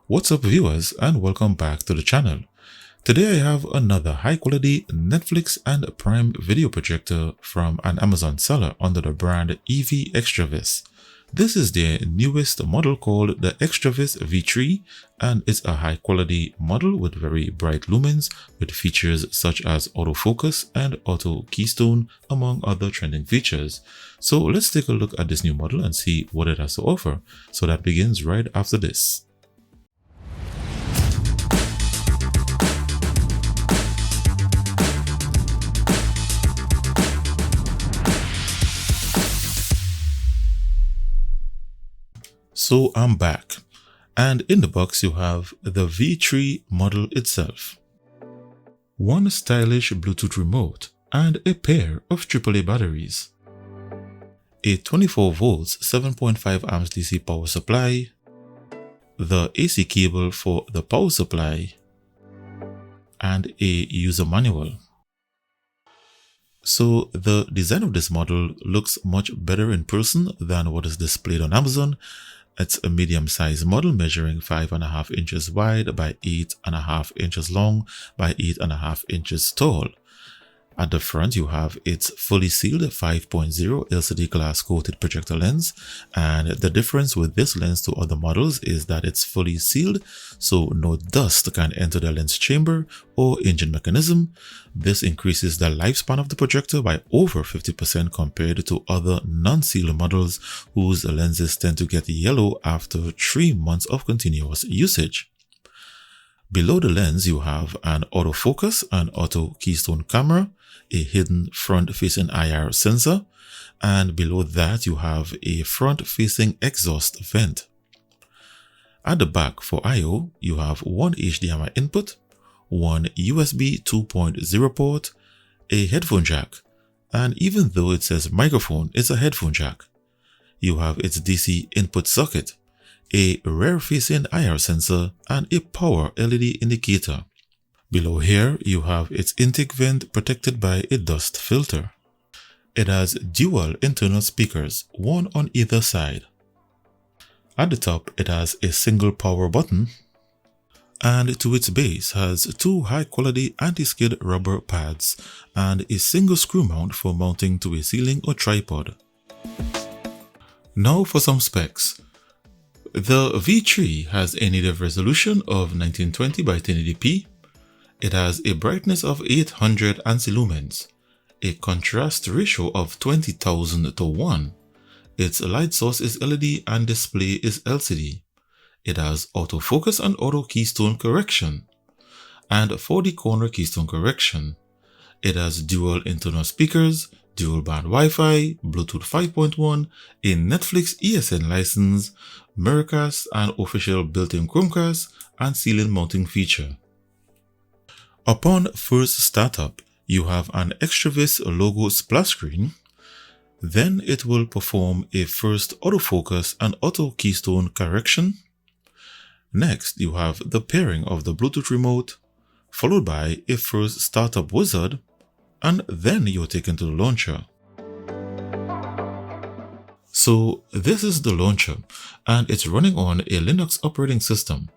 What's up viewers, and welcome back to the channel. Today I have another high quality Netflix and Prime video projector from an Amazon seller under the brand EXTRAVIS. This is their newest model called the EXTRAVIS V3, and it's a high quality model with very bright lumens with features such as autofocus and auto keystone among other trending features. So let's take a look at this new model and see what it has to offer. So that begins right after this. So I'm back, and in the box you have the V3 model itself, one stylish Bluetooth remote and a pair of AAA batteries, a 24 volts 7.5 amps DC power supply, the AC cable for the power supply, and a user manual. So the design of this model looks much better in person than what is displayed on Amazon. It's a medium-sized model measuring 5.5 inches wide by 8.5 inches long by 8.5 inches tall. At the front, you have its fully sealed 5.0 LCD glass coated projector lens, and the difference with this lens to other models is that it's fully sealed, so no dust can enter the lens chamber or engine mechanism. This increases the lifespan of the projector by over 50% compared to other non-sealed models whose lenses tend to get yellow after 3 months of continuous usage. Below the lens, you have an autofocus and auto keystone camera, a hidden front-facing IR sensor, and below that you have a front-facing exhaust vent. At the back for I/O, you have one HDMI input, one USB 2.0 port, a headphone jack, and even though it says microphone, it's a headphone jack. You have its DC input socket, a rear-facing IR sensor, and a power LED indicator. Below here, you have its intake vent protected by a dust filter. It has dual internal speakers, one on either side. At the top, it has a single power button, and to its base has 2 high-quality anti-skid rubber pads and a single screw mount for mounting to a ceiling or tripod. Now for some specs. The V3 has a native resolution of 1920 by 1080p. It has a brightness of 800 ANSI lumens, a contrast ratio of 20,000 to 1. Its light source is LED and display is LCD. It has autofocus and auto keystone correction, and 4D corner keystone correction. It has dual internal speakers, dual band Wi-Fi, Bluetooth 5.1, a Netflix ESN license, Miracast and official built-in Chromecast, and ceiling mounting feature. Upon first startup, you have an EXTRAVIS logo splash screen. Then it will perform a first autofocus and auto keystone correction. Next, you have the pairing of the Bluetooth remote, followed by a first startup wizard, and then you're taken to the launcher. So this is the launcher, and it's running on a Linux operating system.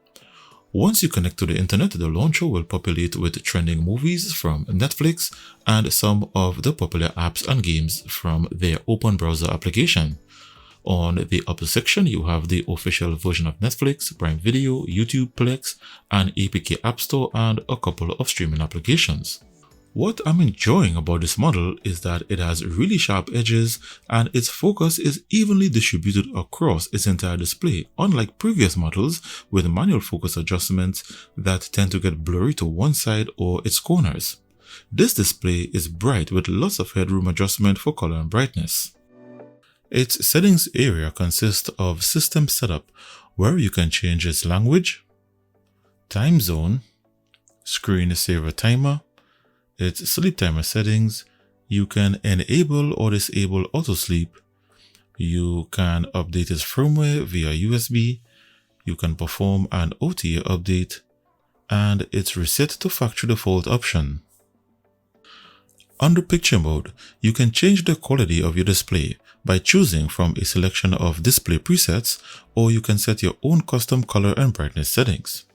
Once you connect to the internet, the launcher will populate with trending movies from Netflix and some of the popular apps and games from their open browser application. On the upper section, you have the official version of Netflix, Prime Video, YouTube, Plex, and APK App Store, and a couple of streaming applications. What I'm enjoying about this model is that it has really sharp edges and its focus is evenly distributed across its entire display, unlike previous models with manual focus adjustments that tend to get blurry to one side or its corners. This display is bright with lots of headroom adjustment for color and brightness. Its settings area consists of system setup, where you can change its language, time zone, screensaver timer, its sleep timer settings. You can enable or disable auto sleep. You can update its firmware via USB. You can perform an OTA update, and its reset to factory default option. Under Picture Mode, you can change the quality of your display by choosing from a selection of display presets, or you can set your own custom color and brightness settings.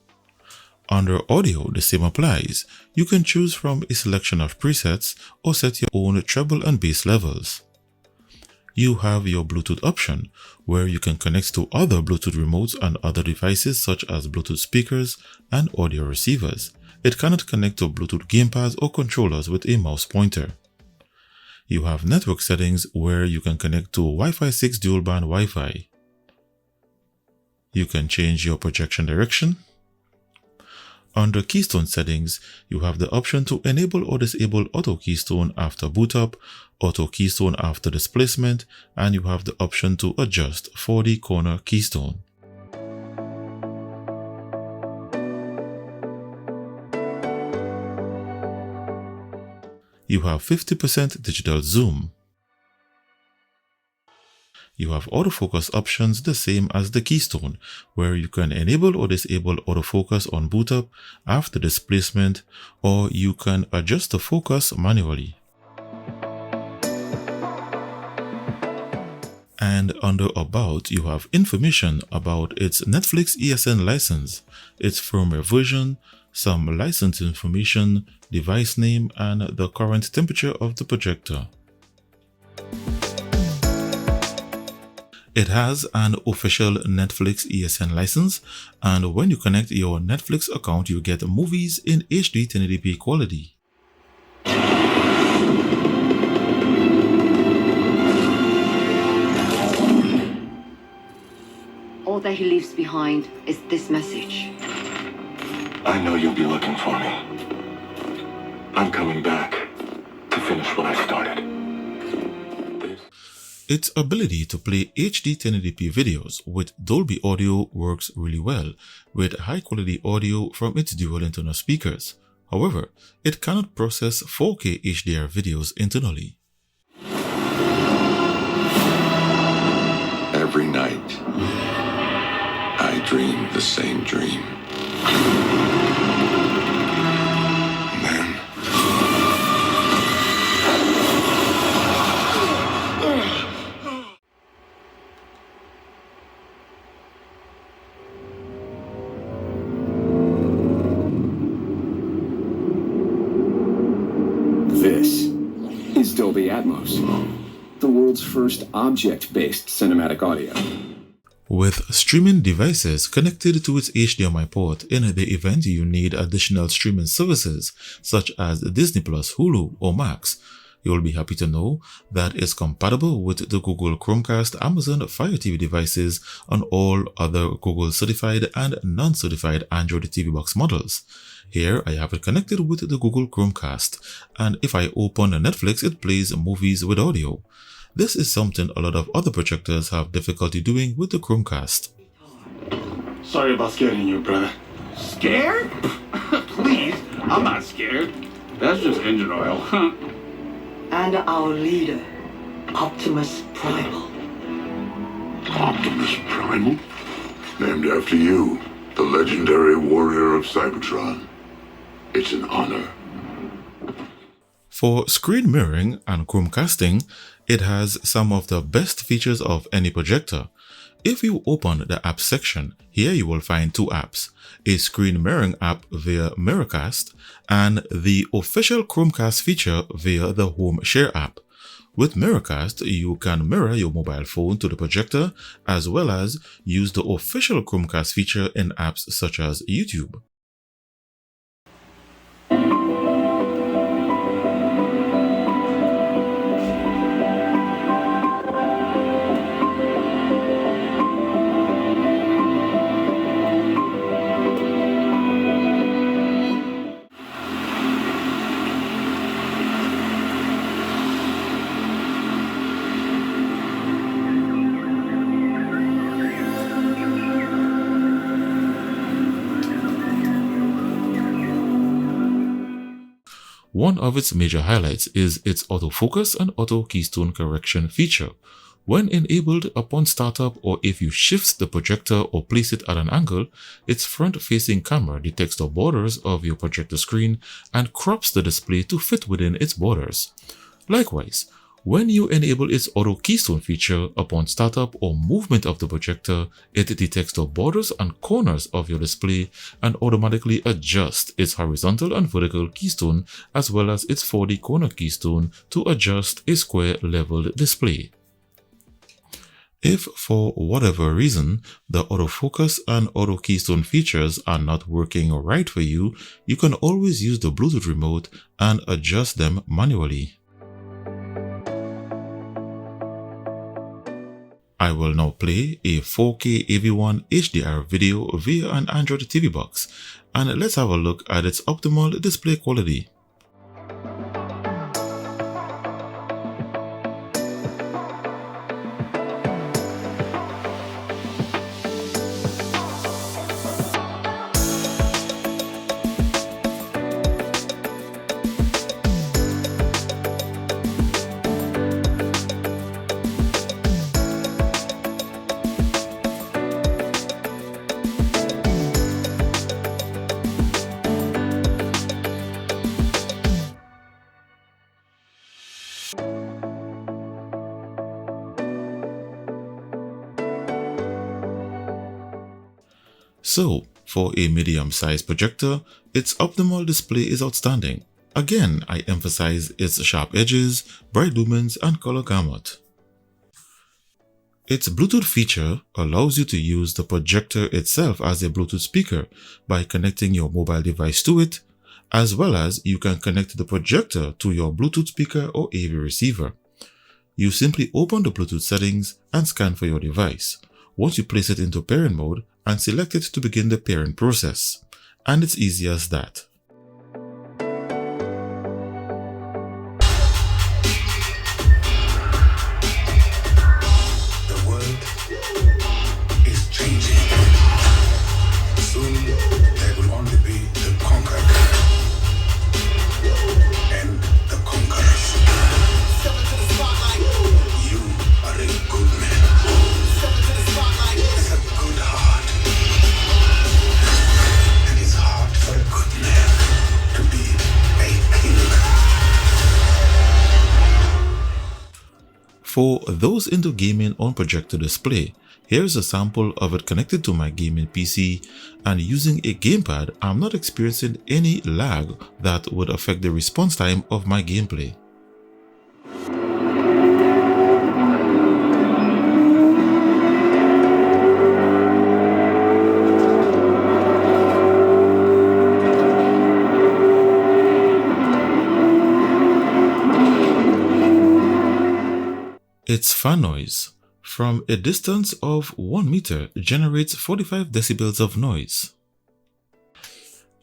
Under Audio, the same applies. You can choose from a selection of presets or set your own treble and bass levels. You have your Bluetooth option, where you can connect to other Bluetooth remotes and other devices such as Bluetooth speakers and audio receivers. It cannot connect to Bluetooth gamepads or controllers with a mouse pointer. You have network settings, where you can connect to Wi-Fi 6 dual-band Wi-Fi. You can change your projection direction. Under Keystone settings, you have the option to enable or disable Auto Keystone after boot up, Auto Keystone after displacement, and you have the option to adjust 4D corner keystone. You have 50% digital zoom. You have autofocus options the same as the Keystone, where you can enable or disable autofocus on boot up, after displacement, or you can adjust the focus manually. And under About, you have information about its Netflix ESN license, its firmware version, some license information, device name, and the current temperature of the projector. It has an official Netflix ESN license, and when you connect your Netflix account, you get movies in HD 1080p quality. All that he leaves behind is this message. I know you'll be looking for me. I'm coming back to finish what I started. Its ability to play HD 1080p videos with Dolby Audio works really well with high-quality audio from its dual internal speakers. However, it cannot process 4K HDR videos internally. Every night, I dream the same dream. Then, this is Dolby Atmos, the world's first object-based cinematic audio. With streaming devices connected to its HDMI port, in the event you need additional streaming services such as Disney+, Hulu, or Max, you'll be happy to know that it's compatible with the Google Chromecast, Amazon Fire TV devices, and all other Google certified and non-certified Android TV box models. Here I have it connected with the Google Chromecast, and if I open Netflix, it plays movies with audio. This is something a lot of other projectors have difficulty doing with the Chromecast. sorry about scaring you, brother. Scared? Please, I'm not scared. That's just engine oil. And our leader, Optimus Primal. Optimus Primal? Named after you, the legendary warrior of Cybertron. It's an honor. For screen mirroring and Chromecasting, it has some of the best features of any projector. If you open the apps section, here you will find two apps, a screen mirroring app via Miracast and the official Chromecast feature via the Home Share app. With Miracast, you can mirror your mobile phone to the projector as well as use the official Chromecast feature in apps such as YouTube. One of its major highlights is its autofocus and auto keystone correction feature, When enabled upon startup, or if you shift the projector or place it at an angle, its front-facing camera detects the borders of your projector screen and crops the display to fit within its borders. Likewise, when you enable its auto keystone feature upon startup or movement of the projector, it detects the borders and corners of your display and automatically adjusts its horizontal and vertical keystone as well as its 4D corner keystone to adjust a square leveled display. If for whatever reason the autofocus and auto keystone features are not working right for you, you can always use the Bluetooth remote and adjust them manually. I will now play a 4K AV1 HDR video via an Android TV box, and let's have a look at its optimal display quality. So, for a medium-sized projector, its optimal display is outstanding. Again, I emphasize its sharp edges, bright lumens, and color gamut. Its Bluetooth feature allows you to use the projector itself as a Bluetooth speaker by connecting your mobile device to it, as well as you can connect the projector to your Bluetooth speaker or AV receiver. You simply open the Bluetooth settings and scan for your device. Once you place it into pairing mode, and select it to begin the pairing process. And it's easy as that. The world is changing. Soon there will only be the conquered and the conquerors. Step into the spotlight. You are a good man. Step into the spotlight. It's a good heart. And it's hard for a good man to be a king. For those into gaming on projector display, here's a sample of it connected to my gaming PC, and using a gamepad, I'm not experiencing any lag that would affect the response time of my gameplay. Its fan noise, from a distance of 1 meter, generates 45 decibels of noise.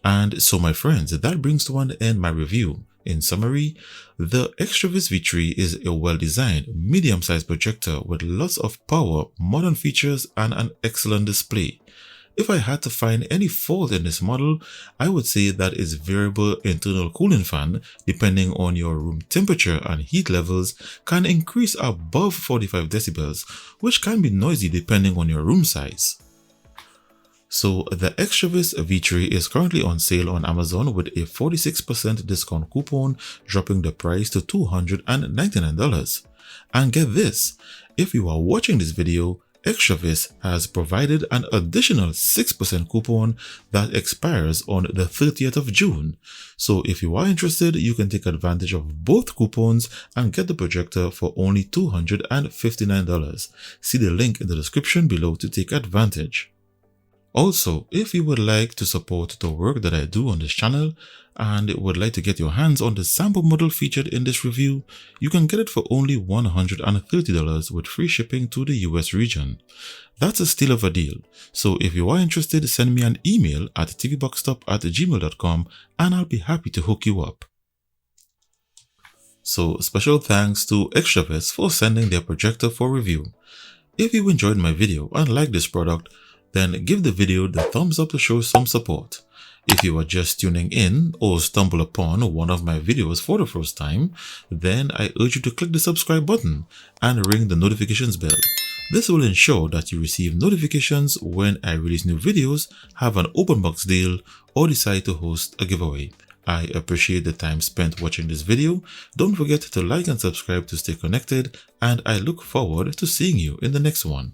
And so my friends, that brings to an end my review. In summary, the EXTRAVIS V3 is a well-designed, medium-sized projector with lots of power, modern features, and an excellent display. If I had to find any fault in this model, I would say that its variable internal cooling fan, depending on your room temperature and heat levels, can increase above 45 decibels, which can be noisy depending on your room size. So the EXTRAVIS V3 is currently on sale on Amazon with a 46% discount coupon, dropping the price to $299. And get this, if you are watching this video, EXTRAVIS has provided an additional 6% coupon that expires on the 30th of June. So if you are interested, you can take advantage of both coupons and get the projector for only $259. See the link in the description below to take advantage. Also, if you would like to support the work that I do on this channel and would like to get your hands on the sample model featured in this review, you can get it for only $130 with free shipping to the US region. That's a steal of a deal. So if you are interested, send me an email at tvboxstop@gmail.com and I'll be happy to hook you up. So special thanks to EXTRAVIS for sending their projector for review. If you enjoyed my video and like this product, then give the video the thumbs up to show some support. If you are just tuning in or stumble upon one of my videos for the first time, then I urge you to click the subscribe button and ring the notifications bell. This will ensure that you receive notifications when I release new videos, have an open box deal, or decide to host a giveaway. I appreciate the time spent watching this video. Don't forget to like and subscribe to stay connected, and I look forward to seeing you in the next one.